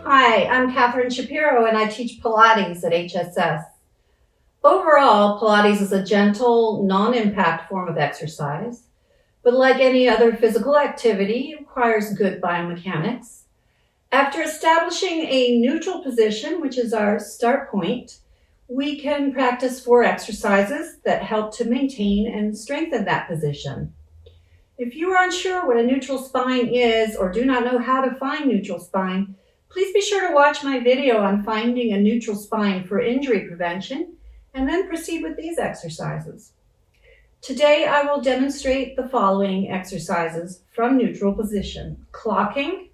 Hi, I'm Catherine Shapiro and I teach Pilates at HSS. Overall, Pilates is a gentle, non-impact form of exercise, but like any other physical activity, it requires good biomechanics. After establishing a neutral position, which is our start point, we can practice 4 exercises that help to maintain and strengthen that position. If you are unsure what a neutral spine is or do not know how to find neutral spine, please be sure to watch my video on finding a neutral spine for injury prevention and then proceed with these exercises. Today I will demonstrate the following exercises from neutral position: clocking,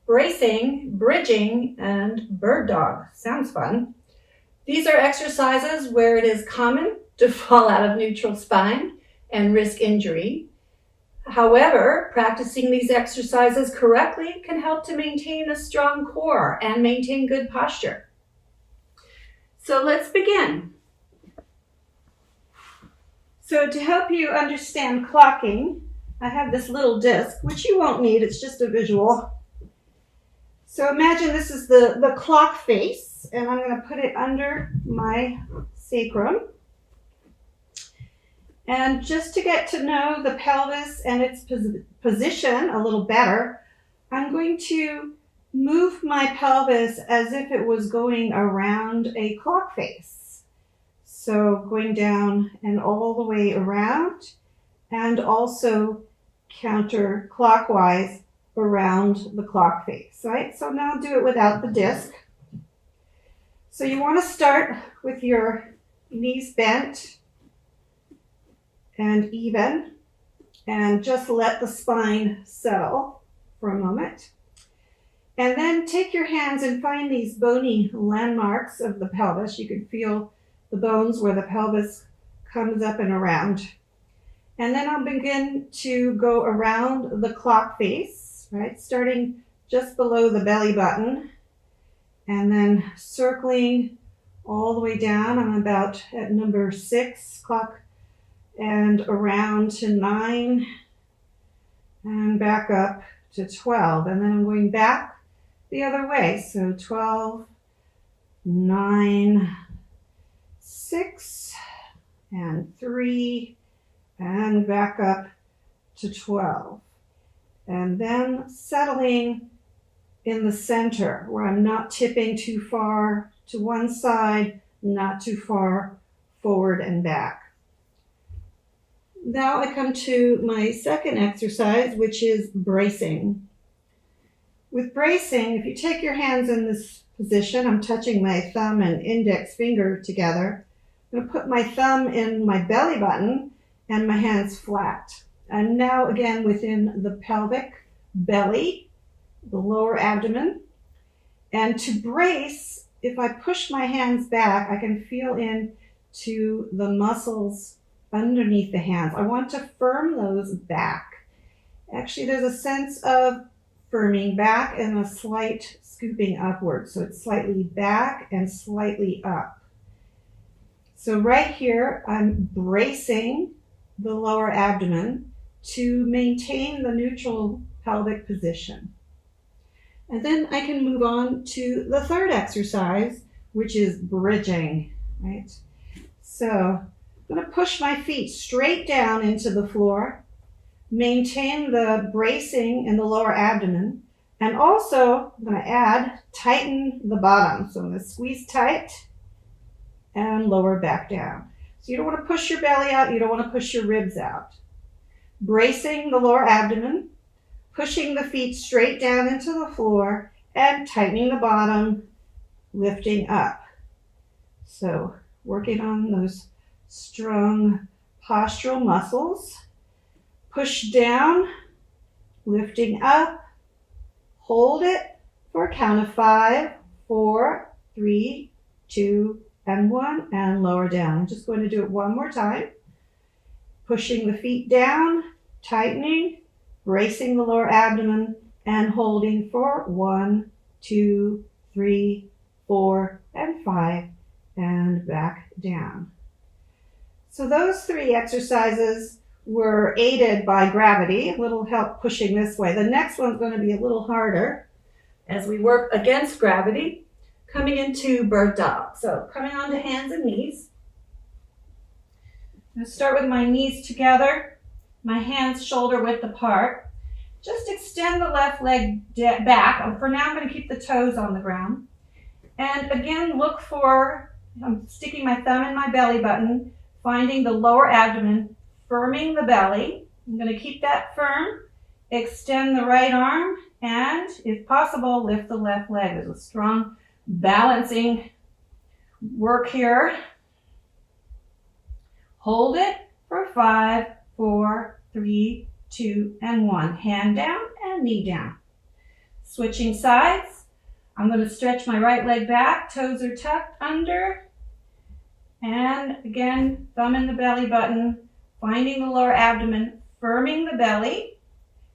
bracing, bridging, and bird dog. Sounds fun. These are exercises where it is common to fall out of neutral spine and risk injury. However, practicing these exercises correctly can help to maintain a strong core and maintain good posture. So let's begin. So to help you understand clocking, I have this little disc, which you won't need, it's just a visual. So imagine this is the clock face, and I'm going to put it under my sacrum. And just to get to know the pelvis and its position a little better, I'm going to move my pelvis as if it was going around a clock face. So going down and all the way around, and also counterclockwise around the clock face, right? So now I'll do it without the disc. So you want to start with your knees bent and even, and just let the spine settle for a moment. And then take your hands and find these bony landmarks of the pelvis. You can feel the bones where the pelvis comes up and around. And then I'll begin to go around the clock face, right? Starting just below the belly button and then circling all the way down. I'm about at number 6 clock, and around to 9 and back up to 12. And then I'm going back the other way. So 12, 9, 6, and 3, and back up to 12. And then settling in the center where I'm not tipping too far to one side, not too far forward and back. Now I come to my second exercise, which is bracing. With bracing, if you take your hands in this position, I'm touching my thumb and index finger together. I'm going to put my thumb in my belly button and my hands flat. I'm now again within the pelvic belly, the lower abdomen. And to brace, if I push my hands back, I can feel into the muscles underneath the hands. I want to firm those back. Actually, there's a sense of firming back and a slight scooping upward. So it's slightly back and slightly up. So right here, I'm bracing the lower abdomen to maintain the neutral pelvic position. And then I can move on to the third exercise, which is bridging, right? So I'm going to push my feet straight down into the floor, maintain the bracing in the lower abdomen, and also I'm going to tighten the bottom. So I'm going to squeeze tight and lower back down. So you don't want to push your belly out, you don't want to push your ribs out. Bracing the lower abdomen, pushing the feet straight down into the floor, and tightening the bottom, lifting up. So working on those strong postural muscles. Push down, lifting up, hold it for a count of 5, 4, 3, 2, and 1, and lower down. I'm just going to do it one more time. Pushing the feet down, tightening, bracing the lower abdomen, and holding for 1, 2, 3, 4, and 5, and back down. So those 3 exercises were aided by gravity, a little help pushing this way. The next one's going to be a little harder, as we work against gravity, coming into bird dog. So coming onto hands and knees. I'm going to start with my knees together, my hands shoulder width apart. Just extend the left leg back. For now, I'm going to keep the toes on the ground. And again, look for, I'm sticking my thumb in my belly button, finding the lower abdomen, firming the belly. I'm going to keep that firm, extend the right arm, and if possible, lift the left leg. There's a strong balancing work here. Hold it for 5, 4, 3, 2, and 1. Hand down and knee down. Switching sides. I'm going to stretch my right leg back. Toes are tucked under. And again, thumb in the belly button, finding the lower abdomen, firming the belly,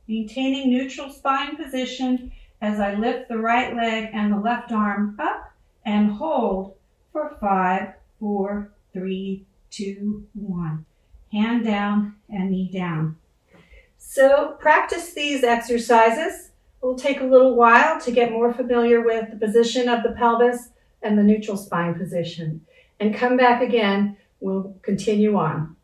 maintaining neutral spine position as I lift the right leg and the left arm up and hold for 5, 4, 3, 2, 1. Hand down and knee down. So practice these exercises. It will take a little while to get more familiar with the position of the pelvis and the neutral spine position. And come back again, we'll continue on.